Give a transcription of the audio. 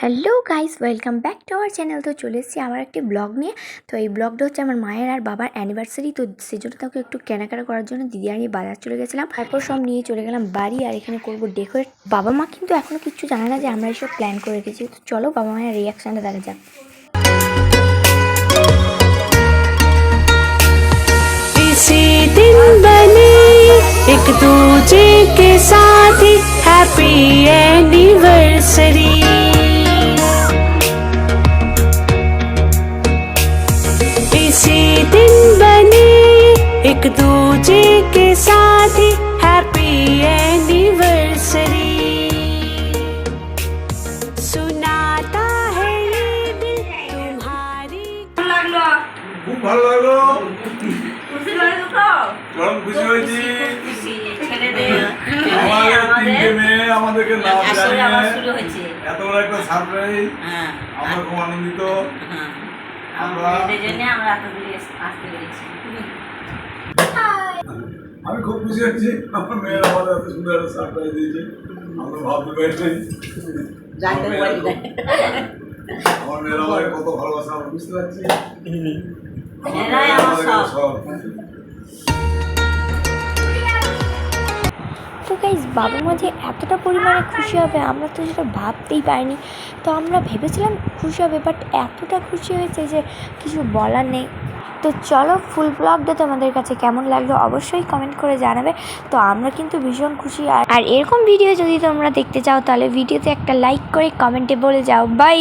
Hello guys, welcome back to our channel. তো চলে এসেছি আমার একটি ব্লগ নিয়ে। তো এই ব্লগটা হচ্ছে আমার মায়ের আর বাবার অ্যানিভার্সারি। তো সেজন্য তাকে একটু কেনাকাটা করার জন্য দিদি আর নিয়ে বাজার চলে গেছিলাম। তারপর সব নিয়ে চলে গেলাম বাড়ি, আর এখানে করবো ডেকোরেট। বাবা মা কিন্তু এখনও কিচ্ছু জানে না যে আমরা এসব প্ল্যান করে রেখেছি। তো চলো বাবা মায়ের রিয়াকশানটা দেখা যাক। इसी दिन बने एक दूजे के साथ ही हैप्पी एनिवर्सरी। इसी दिन बने एक दूजे के साथ ही हैप्पी एनिवर्सरी। सुनाता है ये दिल तुम्हारी। খুব ভালো লাগলো, চরম খুশি হয়েছি। আমাদের তিনটে মেয়ে আমাদেরকে না জানিয়ে এত বড় একটা সারপ্রাইজ, আমরা খুব আনন্দিত। আমি খুব খুশি হচ্ছি, আমার মেয়ের আমাদের এত সুন্দর একটা সারপ্রাইজ দিয়েছে, আমরা ভাবতে পারি। আমার মেয়ের আমাদের কত ভালোবাসা আমরা বুঝতে পারছি। তো গাইস, বাবা মা যে এতটা পরিমাণে খুশি হবে আমরা তো সেটা ভাবতেই পারিনি। তো আমরা ভেবেছিলাম খুশি হবে, বাট এতটা খুশি হয়েছে যে কিছু বলার নেই। তো চলো, ফুল ব্লগটা তোমাদের কাছে কেমন লাগলো অবশ্যই কমেন্ট করে জানাবে। তো আমরা কিন্তু ভীষণ খুশি। আর এরকম ভিডিও যদি তোমরা দেখতে চাও তাহলে ভিডিওতে একটা লাইক করে কমেন্টে বলে যাও। বাই।